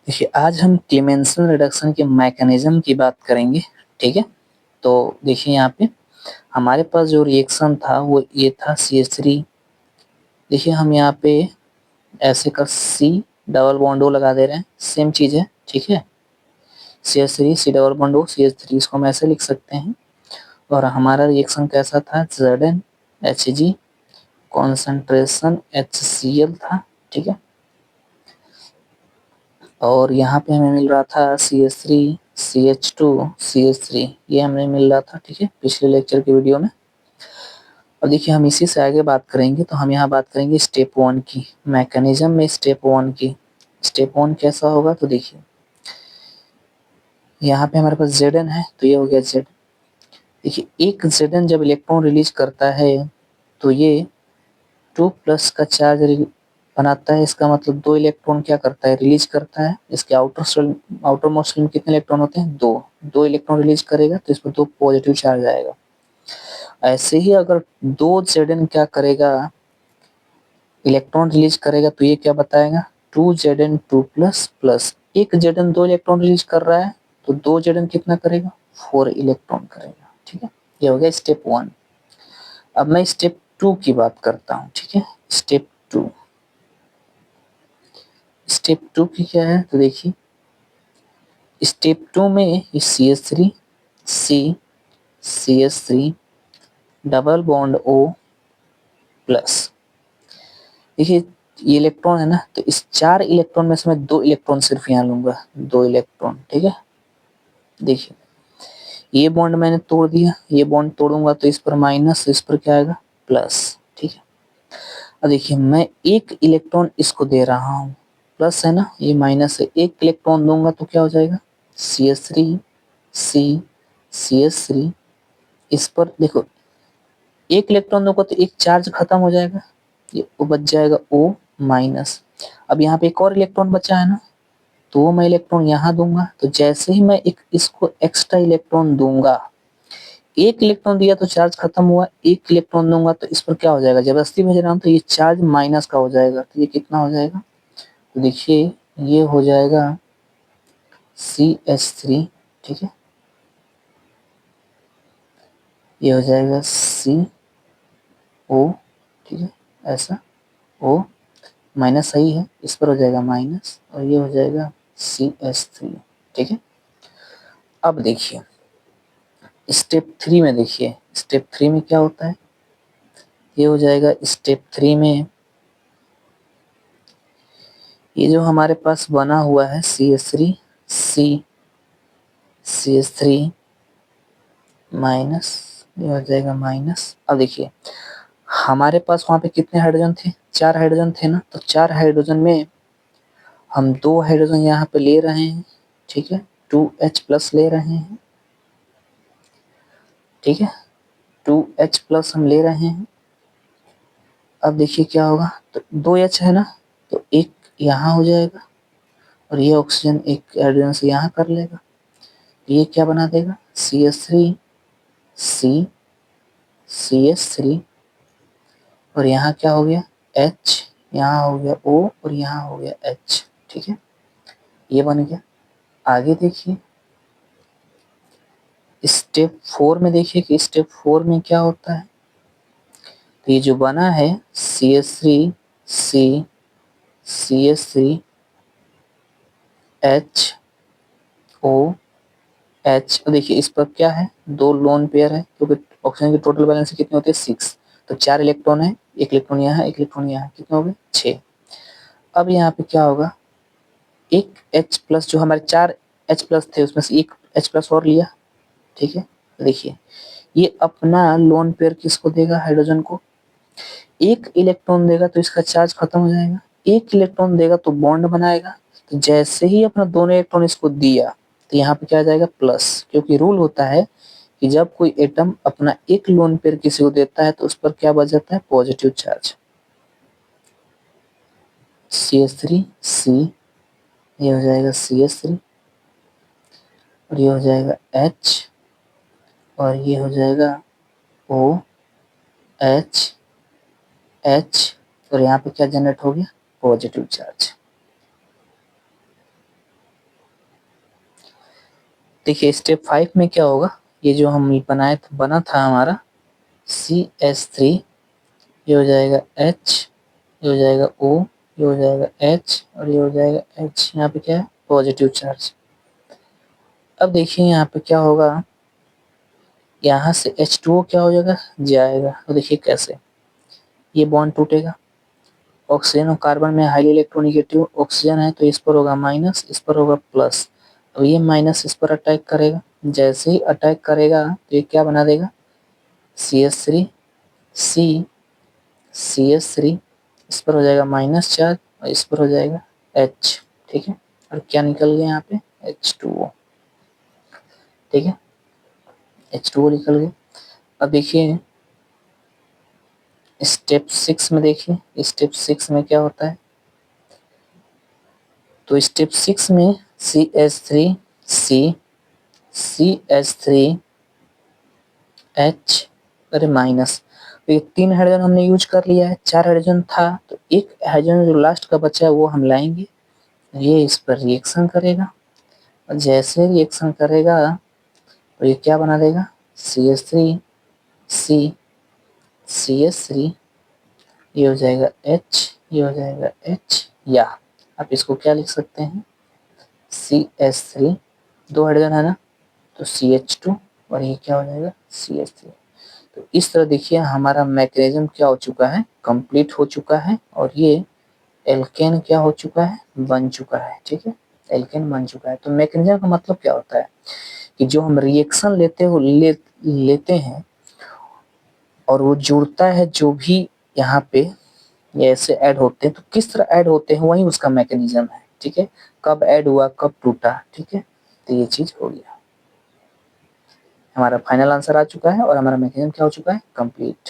देखिए, आज हम क्लेमेंसन रिडक्शन के मैकेनिज्म की बात करेंगे, ठीक है? तो देखिए यहाँ पे हमारे पास जो रिएक्शन था वो ये था CH3। देखिए हम यहाँ पे ऐसे कर C डबल बॉन्ड O लगा दे रहे हैं, सेम चीज़ है, ठीक है? CH3 C double bond O CH3 इसको हम ऐसे लिख सकते हैं। और हमारा रिएक्शन कैसा था? ZnHg कॉन्सेंट्रेशन HCl था, ठीक है? और यहाँ पे हमें मिल रहा था CH3 CH2 CH3, ये हमें मिल रहा था, ठीक है, पिछले लेक्चर की वीडियो में। और देखिए हम इसी से आगे बात करेंगे, तो हम यहाँ बात करेंगे स्टेप 1 की, मैकेनिज्म में स्टेप 1 की। स्टेप 1 कैसा होगा? तो देखिए यहाँ पे हमारे पास Zn है, तो ये हो गया Z। देखिए एक Zn जब इलेक्ट्रॉन रिलीज करता है तो ये 2+ का चार्ज बनाता है। इसका मतलब 2 इलेक्ट्रॉन क्या करता है? रिलीज करता है। इसके आउटर मोस्ट शेल में कितने इलेक्ट्रॉन होते हैं? 2 इलेक्ट्रॉन रिलीज करेगा तो इस पर 2 पॉजिटिव चार्ज आएगा। ऐसे ही अगर 2 Zn क्या करेगा? इलेक्ट्रॉन रिलीज करेगा तो ये क्या बताएगा? 2 Zn2 प्लस एक Zn 2 इलेक्ट्रॉन रिलीज कर रहा है तो 2 Zn कितना करेगा? 4 इलेक्ट्रॉन करेगा, ठीक है? ये हो गया स्टेप 1। अब मैं स्टेप 2 की बात करता हूँ, ठीक है? स्टेप 2 की क्या है? तो देखिए स्टेप 2 में CH3 C CH3 double bond O plus. देखिए ये इलेक्ट्रॉन है ना, तो इस 4 इलेक्ट्रॉन में से मैं 2 इलेक्ट्रॉन सिर्फ यहाँ लूंगा, 2 इलेक्ट्रॉन, ठीक है? देखिए ये बॉन्ड मैंने तोड़ दिया, ये बॉन्ड तोड़ूंगा तो इस पर माइनस, इस पर क्या आएगा? प्लस, ठीक है? अब देखिए मैं एक इलेक्ट्रॉन इसको दे रहा हूँ, प्लस है ना, ये माइनस है, एक इलेक्ट्रॉन दूंगा तो क्या हो जाएगा? CH3 C CH3, इस पर देखो एक इलेक्ट्रॉन दूंगा तो एक चार्ज खत्म हो जाएगा, ये बच जाएगा O माइनस। अब यहाँ पे एक और इलेक्ट्रॉन बचा है ना, तो वो मैं इलेक्ट्रॉन यहाँ दूंगा, तो जैसे ही मैं एक इसको एक्स्ट्रा इलेक्ट्रॉन दूंगा, एक इलेक्ट्रॉन दिया तो चार्ज खत्म हुआ, एक इलेक्ट्रॉन दूंगा तो इस पर क्या हो जाएगा? जबरदस्ती भेज रहा हूँ तो ये चार्ज माइनस का हो जाएगा, तो ये कितना हो जाएगा? तो देखिए ये हो जाएगा CH3, ठीक है? ये हो जाएगा CO, ठीक है? ऐसा O माइनस सही है, इस पर हो जाएगा माइनस, और ये हो जाएगा CH3, ठीक है? अब देखिए स्टेप 3 में, देखिए स्टेप 3 में क्या होता है? ये हो जाएगा स्टेप 3 में ये जो हमारे पास बना हुआ है CH3 C CH3 माइनस, ये हो जाएगा माइनस। अब देखिए हमारे पास वहां पे कितने हाइड्रोजन थे? 4 हाइड्रोजन थे ना, तो 4 हाइड्रोजन में हम 2 हाइड्रोजन यहाँ पे ले रहे हैं, ठीक है? 2H+ ले रहे हैं, ठीक है? 2H+ हम ले रहे हैं। अब देखिए क्या होगा, तो 2H है ना, तो एक यहाँ हो जाएगा और ये ऑक्सीजन एक हाइड्रोजन से यहाँ कर लेगा, ये क्या बना देगा? CH3 C CH3, और यहाँ क्या हो गया? H, यहाँ हो गया O, और यहाँ हो गया H, ठीक है? ये बन गया। आगे देखिए स्टेप 4 में, देखिए कि स्टेप 4 में क्या होता है? तो ये जो बना है CH3 C CH3 H O H, देखिए इस पर क्या है? 2 लोन पेयर है, क्योंकि ऑक्सीजन की टोटल बैलेंस कितनी होती है? 6, तो 4 इलेक्ट्रॉन है, एक इलेक्ट्रॉन यहाँ, एक इलेक्ट्रॉन यहाँ, कितने हो गए? 6। अब यहाँ पे क्या होगा? एक H+ जो हमारे 4 H+ थे उसमें से एक H+ और लिया, ठीक है? देखिए ये अपना लोन पेयर किसको देगा? हाइड्रोजन को। एक इलेक्ट्रॉन देगा तो इसका चार्ज खत्म हो जाएगा, एक इलेक्ट्रॉन देगा तो बॉन्ड बनाएगा, तो जैसे ही अपना दोनों इलेक्ट्रॉन इसको दिया तो यहाँ पे क्या आ जाएगा? प्लस, क्योंकि रूल होता है कि जब कोई एटम अपना एक लोन पेयर किसी को देता है तो उस पर क्या बच जाता है? Positive charge. CH3 C, ये हो जाएगा CH3, और ये हो जाएगा H, और ये हो जाएगा O H H, और यहाँ पे क्या जनरेट हो गया? Positive charge. देखिए स्टेप 5 में क्या होगा, ये जो हम बना था हमारा CH3, ये हो जाएगा H, ये हो जाएगा O, ये हो जाएगा H और ये हो जाएगा H। यहाँ पे क्या है, पॉजिटिव चार्ज। अब देखिए यहाँ पे क्या होगा, यहाँ से H2O क्या हो जाएगा, जाएगा। तो देखिए कैसे, ये बॉन्ड टूटेगा, ऑक्सीजन और कार्बन में हाईली इलेक्ट्रोनेगेटिव ऑक्सीजन है तो इस पर होगा माइनस, इस पर होगा प्लस। अब ये माइनस इस पर अटैक करेगा, जैसे ही अटैक करेगा तो ये क्या बना देगा, CH3 C, CH3, इस पर हो जाएगा माइनस चार्ज और इस पर हो जाएगा H। ठीक है, और क्या निकल गया यहाँ पे, H2O। ठीक है, H2O निकल गया। अब देखिए स्टेप 6 में, देखिए स्टेप 6 में क्या होता है, तो स्टेप 6 में CH3C, CH3H, अरे माइनस, तो ये 3 हाइड्रोजन हमने यूज कर लिया है, 4 हाइड्रोजन था तो एक हाइड्रोजन जो लास्ट का बचा है वो हम लाएंगे, ये इस पर रिएक्शन करेगा और जैसे रिएक्शन करेगा तो ये क्या बना देगा, CH3C, CH3, ये हो जाएगा H, ये हो जाएगा H, या आप इसको क्या लिख सकते हैं, CH3, 2 हाइड्रोजन है ना तो CH2 और ये क्या हो जाएगा, CH3। तो इस तरह देखिए हमारा मैकेनिज्म क्या हो चुका है, कंप्लीट हो चुका है और ये एल्केन क्या हो चुका है, बन चुका है। ठीक है, एल्केन बन चुका है। तो मैकेनिज्म का मतलब क्या होता है कि जो हम रिएक्शन लेते हैं और वो जुड़ता है, जो भी यहाँ पे ये ऐसे ऐड होते हैं तो किस तरह ऐड होते हैं वही उसका मैकेनिज्म है। ठीक है, कब ऐड हुआ, कब टूटा। ठीक है, तो ये चीज हो गया, हमारा फाइनल आंसर आ चुका है और हमारा मैकेनिज्म क्या हो चुका है, कंप्लीट।